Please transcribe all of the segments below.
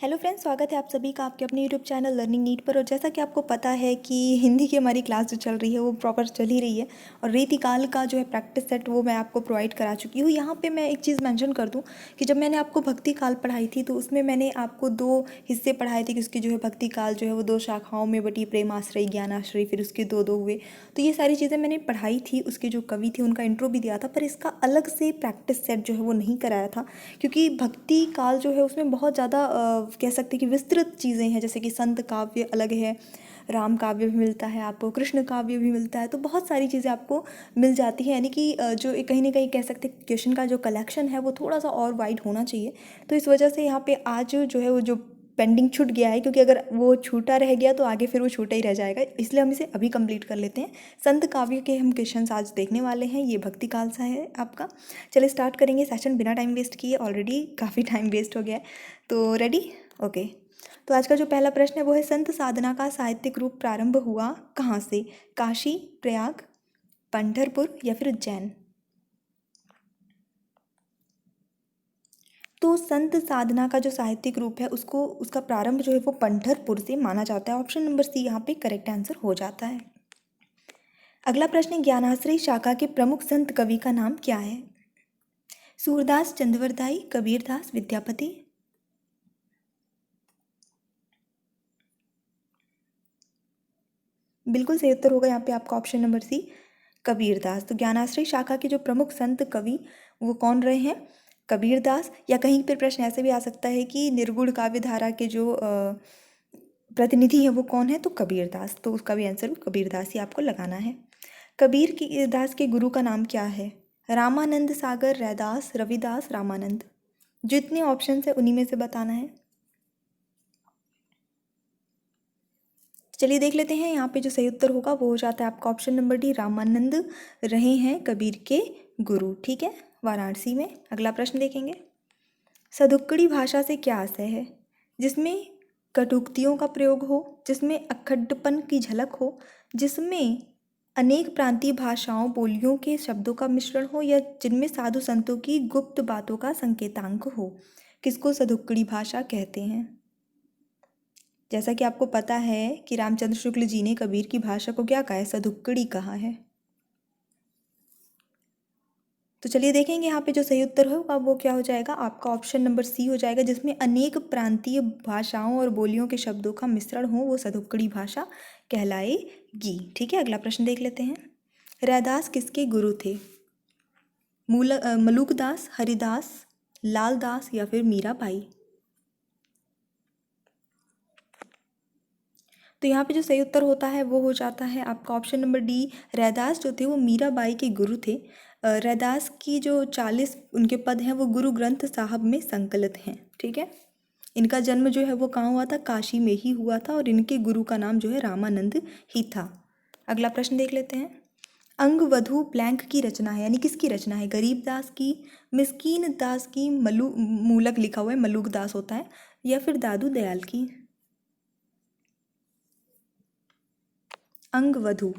Hello friends, स्वागत है आप सभी का आपके अपने यूट्यूब चैनल लर्निंग नीट पर। और जैसा कि आपको पता है कि हिंदी की हमारी क्लास जो चल रही है वो प्रॉपर चल ही रही है। और रीतिकाल का जो है प्रैक्टिस सेट वो मैं आपको प्रोवाइड करा चुकी हूँ। यहाँ पे मैं एक चीज़ मेंशन कर दूँ कि जब मैंने आपको भक्ति काल पढ़ाई थी तो उसमें मैंने आपको दो हिस्से पढ़ाए थे कि उसकी जो है भक्ति काल जो है वो दो शाखाओं में बटी, प्रेमाश्रय, ज्ञानाश्रय, फिर उसके दो दो हुए। तो ये सारी चीज़ें मैंने पढ़ाई थी। उसके जो कवि थे उनका इंट्रो भी दिया था, पर इसका अलग से प्रैक्टिस सेट जो है वो नहीं कराया था, क्योंकि भक्ति काल जो है उसमें बहुत ज़्यादा कह सकते हैं कि विस्तृत चीज़ें हैं। जैसे कि संत काव्य अलग है, राम काव्य भी मिलता है आपको, कृष्ण काव्य भी मिलता है, तो बहुत सारी चीज़ें आपको मिल जाती हैं। यानी कि जो कहीं ना कहीं कह सकते हैं क्वेश्चन का जो कलेक्शन है वो थोड़ा सा और वाइड होना चाहिए। तो इस वजह से यहाँ पे आज जो है वो जो पेंडिंग छूट गया है, क्योंकि अगर वो छूटा रह गया तो आगे फिर वो छूटा ही रह जाएगा, इसलिए हम इसे अभी कंप्लीट कर लेते हैं। संत काव्य के हम क्वेश्चंस आज देखने वाले हैं। ये भक्ति काल सा है आपका। चलिए स्टार्ट करेंगे सेशन बिना टाइम वेस्ट किए। ऑलरेडी काफ़ी टाइम वेस्ट हो गया है, तो रेडी? ओके। तो आज का जो पहला प्रश्न है वो है, संत साधना का साहित्यिक रूप प्रारंभ हुआ कहाँ से? काशी, प्रयाग, पंढरपुर या फिर उज्जैन? तो संत साधना का जो साहित्यिक रूप है उसको उसका प्रारंभ जो है वो पंढरपुर से माना जाता है। ऑप्शन नंबर सी यहाँ पे करेक्ट आंसर हो जाता है। अगला प्रश्न है, ज्ञानाश्रय शाखा के प्रमुख संत कवि का नाम क्या है? सूरदास, चंद्रवरदाई, कबीरदास, विद्यापति? बिल्कुल सही उत्तर होगा यहाँ पे आपका ऑप्शन नंबर सी, कबीरदास। तो ज्ञानाश्रय शाखा के जो प्रमुख संत कवि वो कौन रहे हैं? कबीरदास। या कहीं पर प्रश्न ऐसे भी आ सकता है कि निर्गुण काव्य धारा के जो प्रतिनिधि है वो कौन है? तो कबीरदास। तो उसका भी आंसर कबीरदास ही आपको लगाना है। कबीर की दास के गुरु का नाम क्या है? रामानंद सागर, रैदास, रविदास, रामानंद? जितने ऑप्शन है उन्हीं में से बताना है। चलिए देख लेते हैं। यहाँ पे जो सही उत्तर होगा वो हो जाता है आपका ऑप्शन नंबर डी, रामानंद रहे हैं कबीर के गुरु। ठीक है, वाराणसी में। अगला प्रश्न देखेंगे। सदुक्कड़ी भाषा से क्या आशय है? जिसमें कटुक्तियों का प्रयोग हो, जिसमें अखड्डपन की झलक हो, जिसमें अनेक प्रांतीय भाषाओं बोलियों के शब्दों का मिश्रण हो, या जिनमें साधु संतों की गुप्त बातों का संकेतांक हो। किसको सदुक्कड़ी भाषा कहते हैं? जैसा कि आपको पता है कि रामचंद्र शुक्ल जी ने कबीर की भाषा को क्या कहा है? सदुक्कड़ी कहा है। तो चलिए देखेंगे यहाँ पे जो सही उत्तर होगा वो क्या हो जाएगा, आपका ऑप्शन नंबर सी हो जाएगा, जिसमें अनेक प्रांतीय भाषाओं और बोलियों के शब्दों का मिश्रण हो वो सदुक्कड़ी भाषा कहलाएगी। ठीक है, अगला प्रश्न देख लेते हैं। रैदास किसके गुरु थे? मलुकदास, हरिदास, लालदास या फिर मीराबाई? तो यहाँ पे जो सही उत्तर होता है वो हो जाता है आपका ऑप्शन नंबर डी। रैदास जो थे वो मीराबाई के गुरु थे। रैदास की जो 40 उनके पद हैं वो गुरु ग्रंथ साहब में संकलित हैं। ठीक है, इनका जन्म जो है वो कहाँ हुआ था? काशी में ही हुआ था, और इनके गुरु का नाम जो है रामानंद ही था। अगला प्रश्न देख लेते हैं। अंगवधु ब्लैंक की रचना है, यानी किसकी रचना है? गरीबदास की, मिस्कीन दास की, मूलक लिखा हुआ है मलुक दास होता है, या फिर दादू दयाल की? अंगवधु।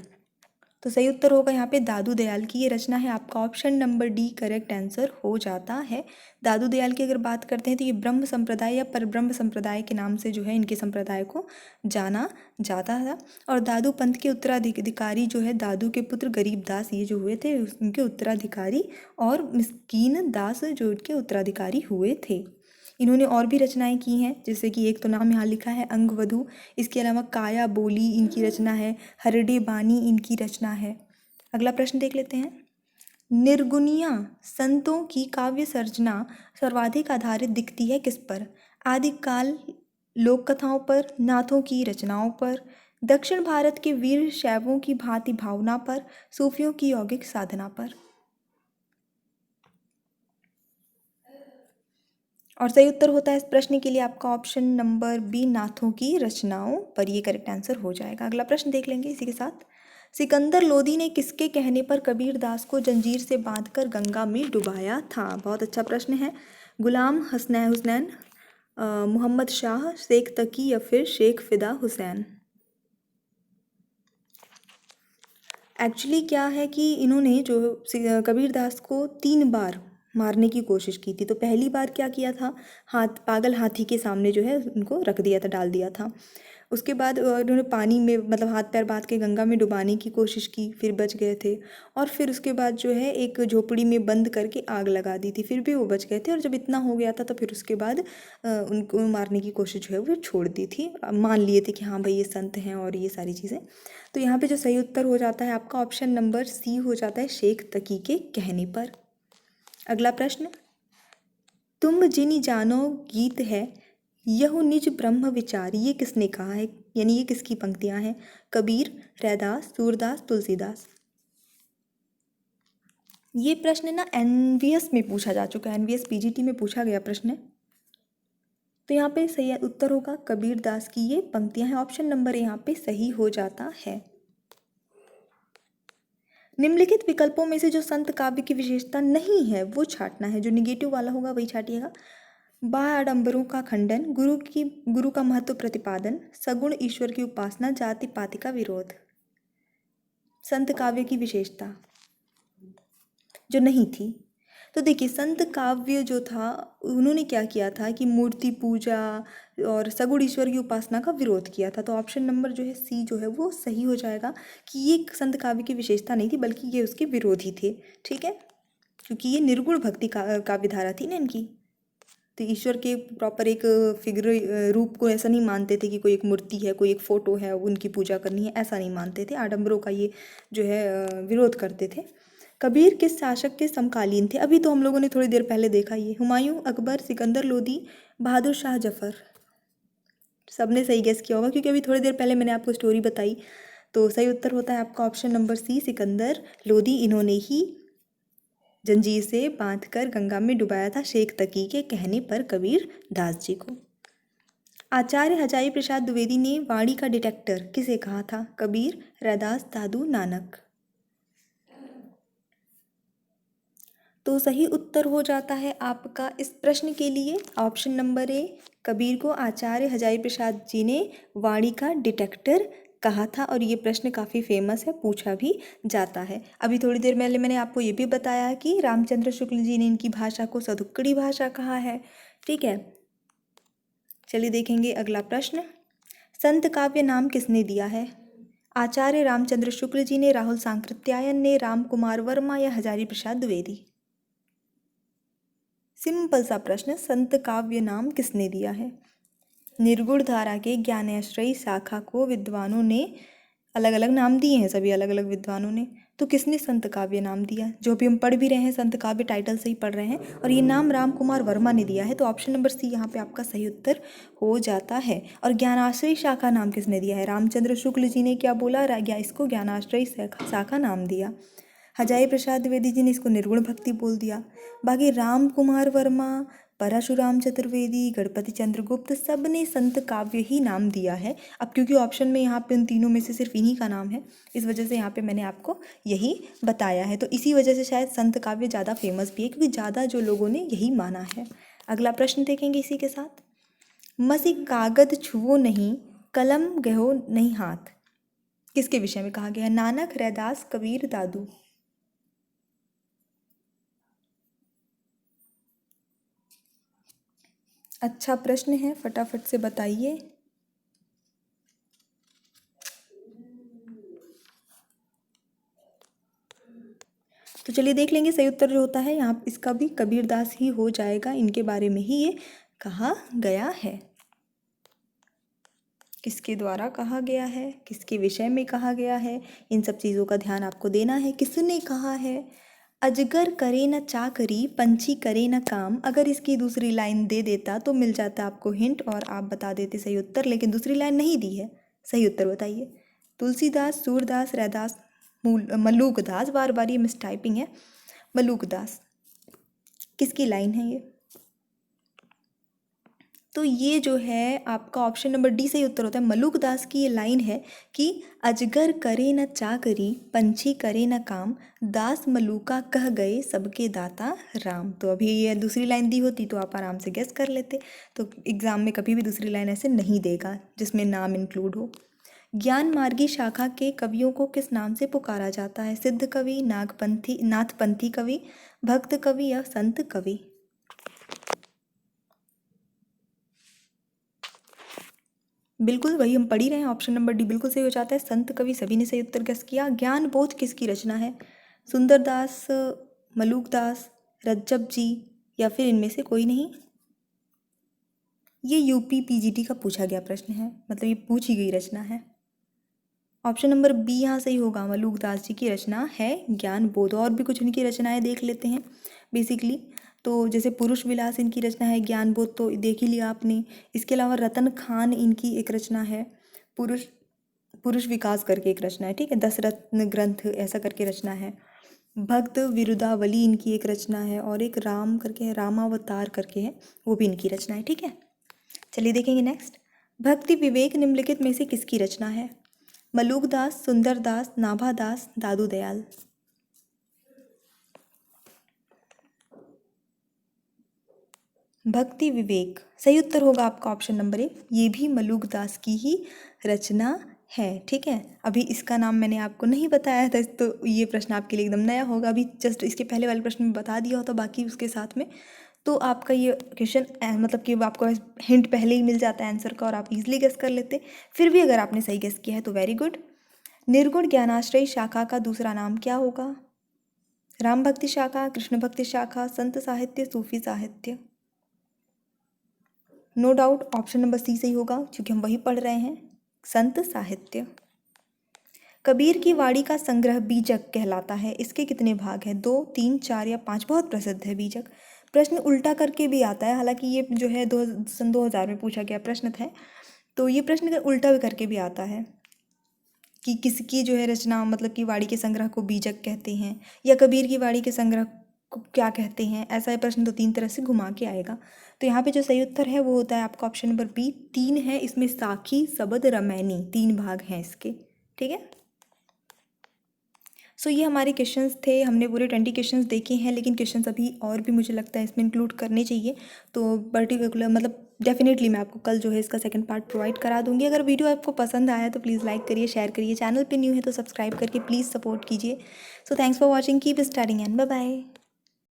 तो सही उत्तर होगा यहाँ पे दादू दयाल की ये रचना है। आपका option number D correct answer हो जाता है। दादू दयाल की अगर बात करते हैं तो ये ब्रह्म संप्रदाय या परब्रह्म संप्रदाय के नाम से जो है इनके संप्रदाय को जाना जाता था। और दादू पंथ के उत्तराधिकारी जो है दादू के पुत्र गरीबदास ये जो हुए थे उनके उत्तराधिकारी, और मिस्कीन दास जो इनके उत्तराधिकारी हुए थे। इन्होंने और भी रचनाएं की हैं, जैसे कि एक तो नाम यहाँ लिखा है अंगवधु, इसके अलावा काया बोली इनकी रचना है, हरडे बानी इनकी रचना है। अगला प्रश्न देख लेते हैं। निर्गुणिया संतों की काव्य सर्जना सर्वाधिक आधारित दिखती है किस पर? आदिकाल लोक कथाओं पर, नाथों की रचनाओं पर, दक्षिण भारत के वीर शैवों की भांति भावना पर, सूफियों की यौगिक साधना पर? और सही उत्तर होता है इस प्रश्न के लिए आपका ऑप्शन नंबर बी, नाथों की रचनाओं पर। ये करेक्ट आंसर हो जाएगा। अगला प्रश्न देख लेंगे इसी के साथ। सिकंदर लोदी ने किसके कहने पर कबीर दास को जंजीर से बांधकर गंगा में डुबाया था? बहुत अच्छा प्रश्न है। गुलाम हसनैन हुसैन, मोहम्मद शाह, शेख तकी या फिर शेख फिदा हुसैन? एक्चुअली क्या है कि इन्होंने जो कबीर दास को 3 बार मारने की कोशिश की थी। तो पहली बार क्या किया था, पागल हाथी के सामने जो है उनको रख दिया था, डाल दिया था। उसके बाद उन्होंने पानी में मतलब हाथ पैर बांध के गंगा में डुबाने की कोशिश की, फिर बच गए थे। और फिर उसके बाद जो है एक झोपड़ी में बंद करके आग लगा दी थी, फिर भी वो बच गए थे। और जब इतना हो गया था तो फिर उसके बाद उनको मारने की कोशिश जो है वो छोड़ दी थी, मान लिए थे कि हाँ भाई ये संत हैं और ये सारी चीज़ें। तो यहाँ पे जो सही उत्तर हो जाता है आपका ऑप्शन नंबर सी हो जाता है, शेख तकी के कहने पर। अगला प्रश्न, तुम जिनि जानो गीत है यहु निज ब्रह्म विचार, ये किसने कहा है, यानी ये किसकी पंक्तियां हैं? कबीर, रैदास, सूरदास, तुलसीदास। ये प्रश्न ना एनवीएस में पूछा जा चुका है, एनवीएस पीजीटी में पूछा गया प्रश्न है। तो यहाँ पे सही उत्तर होगा कबीर दास की ये पंक्तियां हैं, ऑप्शन नंबर यहाँ पे सही हो जाता है। निम्नलिखित विकल्पों में से जो संत काव्य की विशेषता नहीं है वो छांटना है, जो निगेटिव वाला होगा वही छांटिएगा। बाह्य आडंबरों का खंडन, गुरु का महत्व प्रतिपादन, सगुण ईश्वर की उपासना, जाति पाति का विरोध। संत काव्य की विशेषता जो नहीं थी, तो देखिए संत काव्य जो था उन्होंने क्या किया था कि मूर्ति पूजा और सगुण ईश्वर की उपासना का विरोध किया था। तो ऑप्शन नंबर जो है सी जो है वो सही हो जाएगा कि ये संत काव्य की विशेषता नहीं थी बल्कि ये उसके विरोधी थे। ठीक है, क्योंकि ये निर्गुण भक्ति काव्य धारा थी ना इनकी। तो ईश्वर के प्रॉपर एक फिगर रूप को ऐसा नहीं मानते थे कि कोई एक मूर्ति है, कोई एक फोटो है, उनकी पूजा करनी है, ऐसा नहीं मानते थे। आडंबरों का ये जो है विरोध करते थे। कबीर किस शासक के समकालीन थे? अभी तो हम लोगों ने थोड़ी देर पहले देखा, ये हुमायूं, अकबर, सिकंदर लोदी, बहादुर शाह जफर। सबने सही गेस किया होगा क्योंकि अभी थोड़ी देर पहले मैंने आपको स्टोरी बताई। तो सही उत्तर होता है आपका option number C, Sikandar Lodi. इन्होंने ही जंजीर से बांधकर गंगा में डुबाया था, शेख तकी के कहने पर कबीर दास जी को। आचार्य हजारी प्रसाद द्विवेदी ने वाणी का डिटेक्टर किसे कहा था? कबीर, रैदास, दादू, नानक। तो सही उत्तर हो जाता है आपका इस प्रश्न के लिए ऑप्शन नंबर ए, कबीर को आचार्य हजारी प्रसाद जी ने वाणी का डिटेक्टर कहा था। और ये प्रश्न काफ़ी फेमस है, पूछा भी जाता है। अभी थोड़ी देर पहले मैंने आपको ये भी बताया कि रामचंद्र शुक्ल जी ने इनकी भाषा को सदुक्कड़ी भाषा कहा है। ठीक है, चलिए देखेंगे अगला प्रश्न। संत काव्य नाम किसने दिया है? आचार्य रामचंद्र शुक्ल जी ने, राहुल सांकृत्यायन ने, राम कुमार वर्मा या हजारी प्रसाद द्विवेदी। सिंपल सा प्रश्न, संत काव्य नाम किसने दिया है? निर्गुण धारा के ज्ञानाश्रयी शाखा को विद्वानों ने अलग अलग नाम दिए हैं, सभी अलग अलग विद्वानों ने। तो किसने संत काव्य नाम दिया? जो भी हम पढ़ भी रहे हैं संत काव्य टाइटल से ही पढ़ रहे हैं, और ये नाम राम कुमार वर्मा ने दिया है। तो ऑप्शन नंबर सी यहाँ पे आपका सही उत्तर हो जाता है। और ज्ञानाश्रयी शाखा नाम किसने दिया है? रामचंद्र शुक्ल जी ने क्या बोला, इसको ज्ञानाश्रयी शाखा नाम दिया। हजारी प्रसाद द्विवेदी जी ने इसको निर्गुण भक्ति बोल दिया। बाकी राम कुमार वर्मा, परशुराम चतुर्वेदी, गणपति चंद्रगुप्त, सब ने संत काव्य ही नाम दिया है। अब क्योंकि ऑप्शन में यहाँ पे उन तीनों में से सिर्फ इन्हीं का नाम है, इस वजह से यहाँ पे मैंने आपको यही बताया है। तो इसी वजह से शायद संत काव्य ज़्यादा फेमस भी है, क्योंकि ज़्यादा जो लोगों ने यही माना है। अगला प्रश्न देखेंगे इसी के साथ। मसी कागद छुओ नहीं, कलम गहो नहीं हाथ, किसके विषय में कहा गया है? नानक, रैदास, कबीर, दादू। अच्छा प्रश्न है, फटाफट से बताइए। तो चलिए देख लेंगे सही उत्तर जो होता है यहाँ, इसका भी कबीरदास ही हो जाएगा। इनके बारे में ही ये कहा गया है। किसके द्वारा कहा गया है, किसके विषय में कहा गया है, इन सब चीज़ों का ध्यान आपको देना है। किसने कहा है? अजगर करे न चाकरी, पंछी करे न काम। अगर इसकी दूसरी लाइन दे देता तो मिल जाता आपको हिंट और आप बता देते सही उत्तर, लेकिन दूसरी लाइन नहीं दी है। सही उत्तर बताइए। तुलसीदास, सूरदास, रैदास, मल्लूकदास। बार बार ये मिस टाइपिंग है। मल्लूकदास किसकी लाइन है ये? तो ये जो है आपका ऑप्शन नंबर डी सही उत्तर होता है। मल्लूकदास की ये लाइन है कि अजगर करे न चाकरी, पंछी करे न काम, दास मलूका कह गए सबके दाता राम। तो अभी ये दूसरी लाइन दी होती तो आप आराम से गेस कर लेते। तो एग्ज़ाम में कभी भी दूसरी लाइन ऐसे नहीं देगा जिसमें नाम इंक्लूड हो। ज्ञान मार्गी शाखा के कवियों को किस नाम से पुकारा जाता है? सिद्ध कवि, नाथपंथी कवि, भक्त कवि या संत कवि? बिल्कुल वही हम पढ़ ही रहे हैं, ऑप्शन नंबर डी बिल्कुल सही हो जाता है, संत कवि। सभी ने सही उत्तर गेस किया। ज्ञान बोध किसकी रचना है? सुंदरदास, मलुकदास, रज्जब जी या फिर इनमें से कोई नहीं? ये यूपी पीजीटी का पूछा गया प्रश्न है, मतलब ये पूछी गई रचना है। ऑप्शन नंबर बी यहाँ सही होगा, मलुकदास जी की रचना है ज्ञान बोध। और भी कुछ इनकी रचनाएं देख लेते हैं बेसिकली। तो जैसे पुरुष विलास इनकी रचना है, ज्ञान बोध तो देख ही लिया आपने। इसके अलावा रतन खान इनकी एक रचना है, पुरुष पुरुष विकास करके एक रचना है, ठीक है, 10 रत्न ग्रंथ ऐसा करके रचना है। भक्त विरुदावली इनकी एक रचना है, और एक राम करके है, रामावतार करके है, वो भी इनकी रचना है, ठीक है। चलिए देखेंगे नेक्स्ट। भक्ति विवेक निम्नलिखित में से किसकी रचना है? मलुकदास, सुंदरदास, नाभादास, दादू दयाल? भक्ति विवेक सही उत्तर होगा आपका ऑप्शन नंबर ए। ये भी मलुकदास की ही रचना है, ठीक है। अभी इसका नाम मैंने आपको नहीं बताया था, तो ये प्रश्न आपके लिए एकदम नया होगा। अभी जस्ट इसके पहले वाले प्रश्न में बता दिया होता, बाकी उसके साथ में तो आपका ये क्वेश्चन मतलब कि आपको हिंट पहले ही मिल जाता है आंसर का, और आप इजीली गेस कर लेते। फिर भी अगर आपने सही गेस किया है तो वेरी गुड। निर्गुण ज्ञानाश्रय शाखा का दूसरा नाम क्या होगा? राम भक्ति शाखा, कृष्ण भक्ति शाखा, संत साहित्य, सूफी साहित्य? No doubt option number C सही होगा, क्योंकि हम वही पढ़ रहे हैं, संत साहित्य। कबीर की वाणी का संग्रह बीजक कहलाता है, इसके कितने भाग हैं? 2, 3, 4 या 5? बहुत प्रसिद्ध है बीजक। प्रश्न उल्टा करके भी आता है, हालांकि ये जो है सन 2000 में पूछा गया प्रश्न था, तो ये प्रश्न उल्टा भी करके भी आता है कि किसकी जो है रचना, मतलब कि वाणी के संग्रह को बीजक कहते हैं, या कबीर की वाणी के संग्रह को क्या कहते हैं। ऐसा ये प्रश्न तो 3 तरह से घुमा के आएगा। तो यहाँ पे जो सही उत्तर है वो होता है आपका ऑप्शन नंबर बी। 3 है इसमें, साखी, सबद, रमैनी, 3 भाग हैं इसके, ठीक है। सो ये हमारे क्वेश्चंस थे, हमने पूरे 20 क्वेश्चंस देखे हैं, लेकिन क्वेश्चंस अभी और भी मुझे लगता है इसमें इंक्लूड करने चाहिए। तो पर्टिकुलर मतलब डेफिनेटली मैं आपको कल जो है इसका सेकंड पार्ट प्रोवाइड करा दूंगी। अगर वीडियो आपको पसंद आया तो प्लीज़ लाइक करिए, शेयर करिए, चैनल पे न्यू है तो सब्सक्राइब करके प्लीज़ सपोर्ट कीजिए। So thanks for watching, keep studying and bye bye.